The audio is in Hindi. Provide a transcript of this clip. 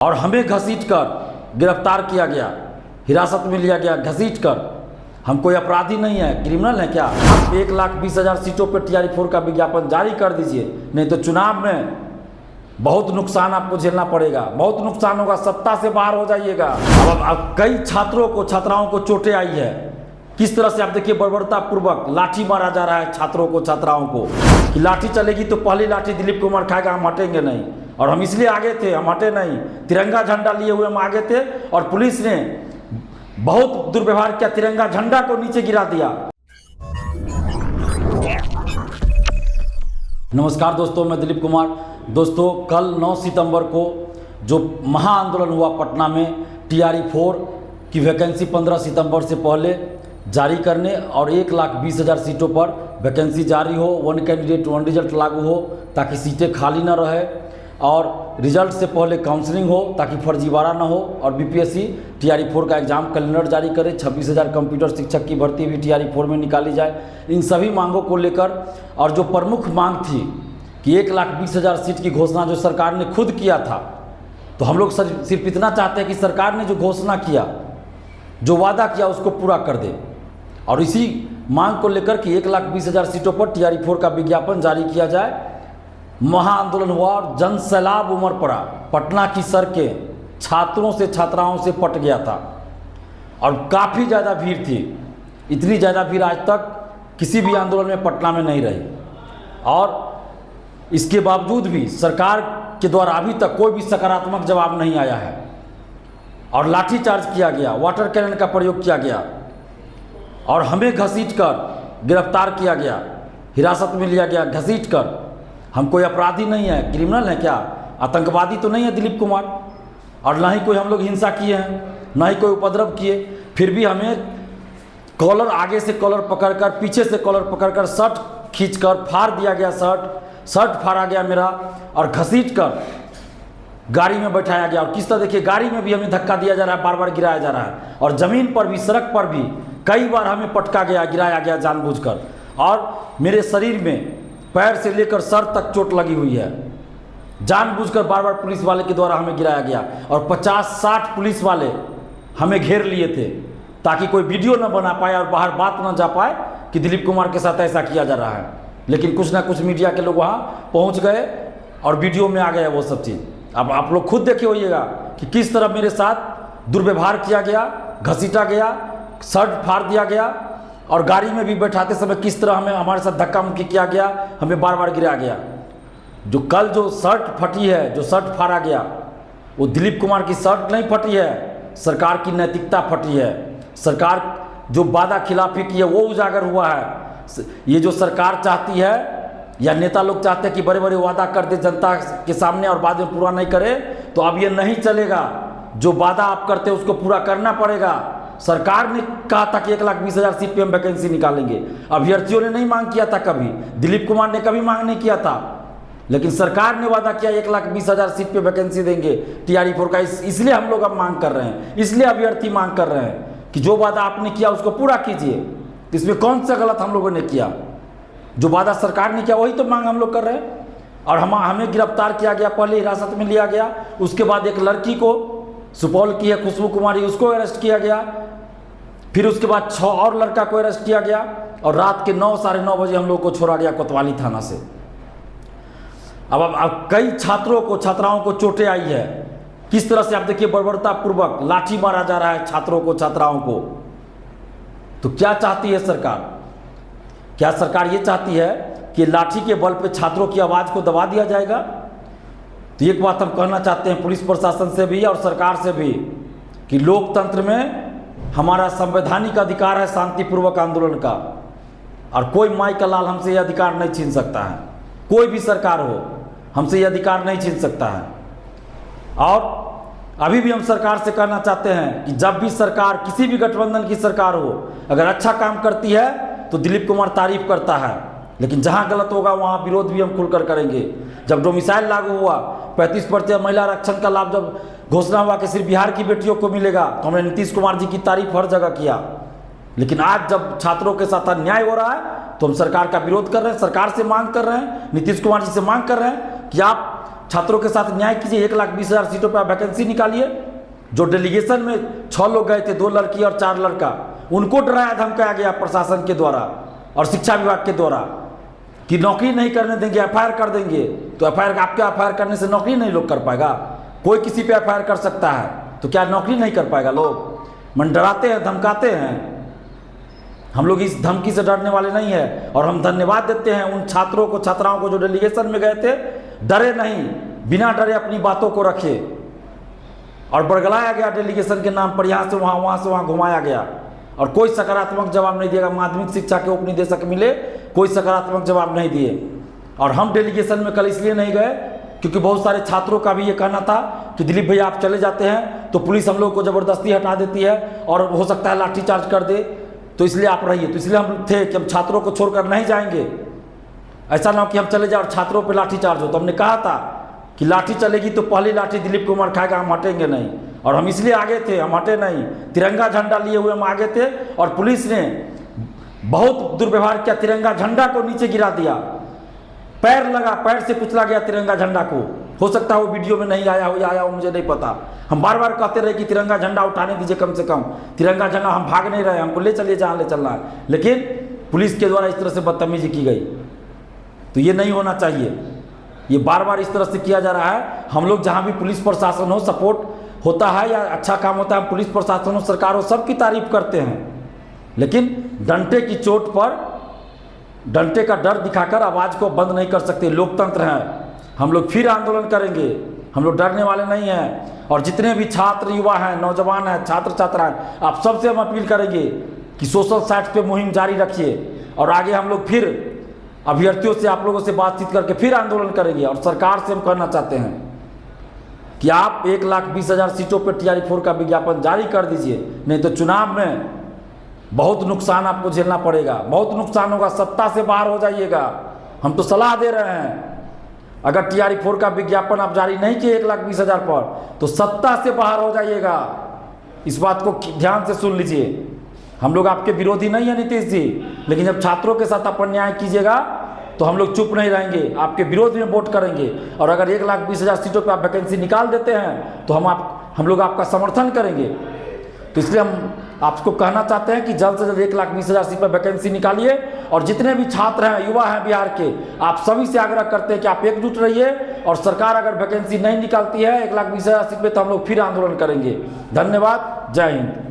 और हमें घसीट कर गिरफ्तार किया गया, हिरासत में लिया गया घसीट कर। हम कोई अपराधी नहीं है, क्रिमिनल है क्या? आप 1,20,000 सीटों पर TRE4 का विज्ञापन जारी कर दीजिए, नहीं तो चुनाव में बहुत नुकसान आपको झेलना पड़ेगा, बहुत नुकसान होगा, सत्ता से बाहर हो जाइएगा। अब कई छात्रों को छात्राओं को चोटें आई है, किस तरह से आप देखिए बर्बरतापूर्वक लाठी मारा जा रहा है छात्रों को छात्राओं को कि लाठी चलेगी तो पहली लाठी दिलीप कुमार खाएगा, हम हटेंगे नहीं। और हम इसलिए आगे थे, हम हटे नहीं, तिरंगा झंडा लिए हुए हम आगे थे और पुलिस ने बहुत दुर्व्यवहार किया, तिरंगा झंडा को नीचे गिरा दिया। नमस्कार दोस्तों, मैं दिलीप कुमार। दोस्तों, कल 9 सितंबर को जो महाआंदोलन हुआ पटना में, TRE4 की वैकेंसी 15 सितंबर से पहले जारी करने और 1,20,000 सीटों पर वैकेंसी जारी हो, 1 कैंडिडेट 1 रिजल्ट लागू हो ताकि सीटें खाली ना रहे और रिजल्ट से पहले काउंसलिंग हो ताकि फर्जीवाड़ा ना हो और BPSC TRE4 का एग्जाम कैलेंडर जारी करे, 26,000 कंप्यूटर शिक्षक की भर्ती भी TRE4 में निकाली जाए। इन सभी मांगों को लेकर और जो प्रमुख मांग थी कि 1,20,000 सीट की घोषणा जो सरकार ने खुद किया था, तो हम लोग सिर्फ इतना चाहते हैं कि सरकार ने जो घोषणा किया, जो वादा किया, उसको पूरा कर दे। और इसी मांग को लेकर कि 1,20,000 सीटों पर TRE4 का विज्ञापन जारी किया जाए। महाआंदोलन हुआ और जन सैलाब उमड़ पड़ा। पटना की सड़कें छात्रों से छात्राओं से पट गया था और काफ़ी ज़्यादा भीड़ थी। इतनी ज़्यादा भीड़ आज तक किसी भी आंदोलन में पटना में नहीं रही। और इसके बावजूद भी सरकार के द्वारा अभी तक कोई भी सकारात्मक जवाब नहीं आया है और लाठीचार्ज किया गया, वाटर कैनन का प्रयोग किया गया और हमें घसीट कर गिरफ्तार किया गया, हिरासत में लिया गया घसीट कर। हम कोई अपराधी नहीं है, क्रिमिनल है क्या? आतंकवादी तो नहीं है दिलीप कुमार, और ना ही कोई हम लोग हिंसा किए हैं, ना ही कोई उपद्रव किए। फिर भी हमें कॉलर, आगे से कॉलर पकड़कर, पीछे से कॉलर पकड़कर, शर्ट खींचकर फाड़ दिया गया, शर्ट फाड़ा गया मेरा और घसीट कर गाड़ी में बैठाया गया। और किस तरह देखिए, गाड़ी में भी हमें धक्का दिया जा रहा है, बार बार गिराया जा रहा है और ज़मीन पर भी, सड़क पर भी कई बार हमें पटका गया, गिराया गया जानबूझकर। और मेरे शरीर में पैर से लेकर सर तक चोट लगी हुई है, जानबूझकर बार बार पुलिस वाले के द्वारा हमें गिराया गया। और 50-60 पुलिस वाले हमें घेर लिए थे ताकि कोई वीडियो न बना पाए और बाहर बात न जा पाए कि दिलीप कुमार के साथ ऐसा किया जा रहा है। लेकिन कुछ ना कुछ मीडिया के लोग वहाँ पहुँच गए और वीडियो में आ गए वो सब चीज़। अब आप लोग खुद देखे होइएगा कि किस तरह मेरे साथ दुर्व्यवहार किया गया, घसीटा गया, शर्ट फाड़ दिया गया और गाड़ी में भी बैठाते समय किस तरह हमारे साथ धक्का मुक्की किया गया, हमें बार बार गिराया गया। जो कल जो शर्ट फटी है, जो शर्ट फाड़ा गया, वो दिलीप कुमार की शर्ट नहीं फटी है, सरकार की नैतिकता फटी है। सरकार जो वादा खिलाफी की है वो उजागर हुआ है। ये जो सरकार चाहती है या नेता लोग चाहते हैं कि बड़े बड़े वादा कर दे जनता के सामने और बाद में पूरा नहीं करे, तो अब ये नहीं चलेगा। जो वादा आप करते हैं उसको पूरा करना पड़ेगा। सरकार ने कहा था कि 1,20,000 सीट पे हम वैकेंसी निकालेंगे, अभ्यर्थियों ने नहीं मांग किया था कभी, दिलीप कुमार ने कभी मांग नहीं किया था, लेकिन सरकार ने वादा किया 1,20,000 सीट पे वैकेंसी देंगे TRE4 का। इसलिए हम लोग अब मांग कर रहे हैं, इसलिए अभ्यर्थी मांग कर रहे हैं कि जो वादा आपने किया उसको पूरा कीजिए। इसमें कौन सा गलत हम लोगों ने किया? जो वादा सरकार ने किया वही तो मांग हम लोग कर रहे हैं। और हमें गिरफ्तार किया गया, पहले हिरासत में लिया गया, उसके बाद एक लड़की को, सुपौल की है खुशबू कुमारी, उसको अरेस्ट किया गया, फिर उसके बाद 6 और लड़का को अरेस्ट किया गया और रात के 9, साढ़े 9 बजे हम लोग को छोड़ा गया कोतवाली थाना से। अब कई छात्रों को छात्राओं को चोटें आई है, किस तरह से आप देखिए बर्बरतापूर्वक लाठी मारा जा रहा है छात्रों को छात्राओं को। तो क्या चाहती है सरकार? क्या सरकार ये चाहती है कि लाठी के बल पे छात्रों की आवाज़ को दबा दिया जाएगा? तो एक बात हम कहना चाहते हैं पुलिस प्रशासन से भी और सरकार से भी कि लोकतंत्र में हमारा संवैधानिक अधिकार है शांतिपूर्वक आंदोलन का, और कोई माई का लाल हमसे यह अधिकार नहीं छीन सकता है। कोई भी सरकार हो, हमसे यह अधिकार नहीं छीन सकता है। और अभी भी हम सरकार से कहना चाहते हैं कि जब भी सरकार, किसी भी गठबंधन की सरकार हो, अगर अच्छा काम करती है तो दिलीप कुमार तारीफ करता है, लेकिन जहां गलत होगा वहां विरोध भी हम खुलकर करेंगे। जब डोमिसाइल लागू हुआ, 35% महिला आरक्षण का लाभ जब घोषणा हुआ कि सिर्फ बिहार की बेटियों को मिलेगा, तो हमने नीतीश कुमार जी की तारीफ हर जगह किया। लेकिन आज जब छात्रों के साथ अन्याय हो रहा है तो हम सरकार का विरोध कर रहे हैं, सरकार से मांग कर रहे हैं, नीतीश कुमार जी से मांग कर रहे हैं कि आप छात्रों के साथ न्याय कीजिए, 1,20,000 सीटों पर आप वैकेंसी निकालिए। जो डेलीगेशन में 6 लोग गए थे, 2 लड़की और 4 लड़का, उनको डराया धमकाया गया प्रशासन के द्वारा और शिक्षा विभाग के द्वारा कि नौकरी नहीं करने देंगे, एफआईआर कर देंगे। तो एफआईआर, आपके एफआईआर करने से नौकरी नहीं लोग कर पाएगा? कोई किसी पे एफआईआर कर सकता है, तो क्या नौकरी नहीं कर पाएगा लोग? मन डराते हैं, धमकाते हैं। हम लोग इस धमकी से डरने वाले नहीं है और हम धन्यवाद देते हैं उन छात्रों को, छात्राओं को जो डेलीगेशन में गए थे, डरे नहीं, बिना डरे अपनी बातों को रखे और बरगलाया गया डेलीगेशन के नाम पर, यहाँ से वहाँ घुमाया गया और कोई सकारात्मक जवाब नहीं दिया। माध्यमिक शिक्षा के उपनिदेशक मिले, कोई सकारात्मक जवाब नहीं दिए। और हम डेलीगेशन में कल इसलिए नहीं गए क्योंकि बहुत सारे छात्रों का भी ये कहना था कि दिलीप भैया आप चले जाते हैं तो पुलिस हम लोग को ज़बरदस्ती हटा देती है और हो सकता है लाठीचार्ज कर दे, तो इसलिए आप रहिए। तो इसलिए हम थे कि हम छात्रों को छोड़कर नहीं जाएंगे, ऐसा ना हो कि हम चले जाए और छात्रों पर लाठीचार्ज हो। तो हमने कहा था कि लाठी चलेगी तो पहली लाठी दिलीप कुमार खाएगा, हम हटेंगे नहीं। और हम इसलिए आगे थे, हम हटे नहीं, तिरंगा झंडा लिए हुए हम आगे थे और पुलिस ने बहुत दुर्व्यवहार किया, तिरंगा झंडा को नीचे गिरा दिया, पैर लगा, पैर से कुचला गया तिरंगा झंडा को। हो सकता है वो वीडियो में नहीं आया हो या आया हो, मुझे नहीं पता। हम बार बार कहते रहे कि तिरंगा झंडा उठाने दीजिए, कम से कम तिरंगा झंडा, हम भाग नहीं रहे, हमको ले चलिए जहाँ ले चलना है, लेकिन पुलिस के द्वारा इस तरह से बदतमीजी की गई। तो ये नहीं होना चाहिए, ये बार बार इस तरह से किया जा रहा है। हम लोग जहाँ भी पुलिस प्रशासन हो, सपोर्ट होता है या अच्छा काम होता है, हम पुलिस प्रशासन हो, सरकार हो, सबकी तारीफ करते हैं, लेकिन डंडे की चोट पर, डंडे का डर दिखाकर आवाज़ को बंद नहीं कर सकते। लोकतंत्र है, हम लोग फिर आंदोलन करेंगे, हम लोग डरने वाले नहीं हैं। और जितने भी छात्र युवा हैं, नौजवान हैं, छात्र छात्रा हैं, आप सबसे हम अपील करेंगे कि सोशल साइट्स पे मुहिम जारी रखिए और आगे हम लोग फिर अभ्यर्थियों से, आप लोगों से बातचीत करके फिर आंदोलन करेंगे। और सरकार से हम कहना चाहते हैं कि आप 1,20,000 सीटों पर TRE 4 का विज्ञापन जारी कर दीजिए, नहीं तो चुनाव में बहुत नुकसान आपको झेलना पड़ेगा, बहुत नुकसान होगा, सत्ता से बाहर हो जाइएगा। हम तो सलाह दे रहे हैं, अगर TRE 4 का विज्ञापन आप जारी नहीं किए 1,20,000 पर, तो सत्ता से बाहर हो जाइएगा। इस बात को ध्यान से सुन लीजिए। हम लोग आपके विरोधी नहीं है नीतीश जी, लेकिन जब छात्रों के साथ आप अन्याय कीजिएगा तो हम लोग चुप नहीं रहेंगे, आपके विरोध में वोट करेंगे। और अगर 1,20,000 सीटों पर आप वैकेंसी निकाल देते हैं तो हम लोग आपका समर्थन करेंगे। तो इसलिए हम आपको कहना चाहते हैं कि जल्द से जल्द 1,20,000 सीट पर वैकेंसी निकालिए। और जितने भी छात्र हैं, युवा हैं बिहार के, आप सभी से आग्रह करते हैं कि आप एकजुट रहिए। और सरकार अगर वैकेंसी नहीं निकालती है 1,20,000 सीट पे, तो हम लोग फिर आंदोलन करेंगे। धन्यवाद, जय हिंद।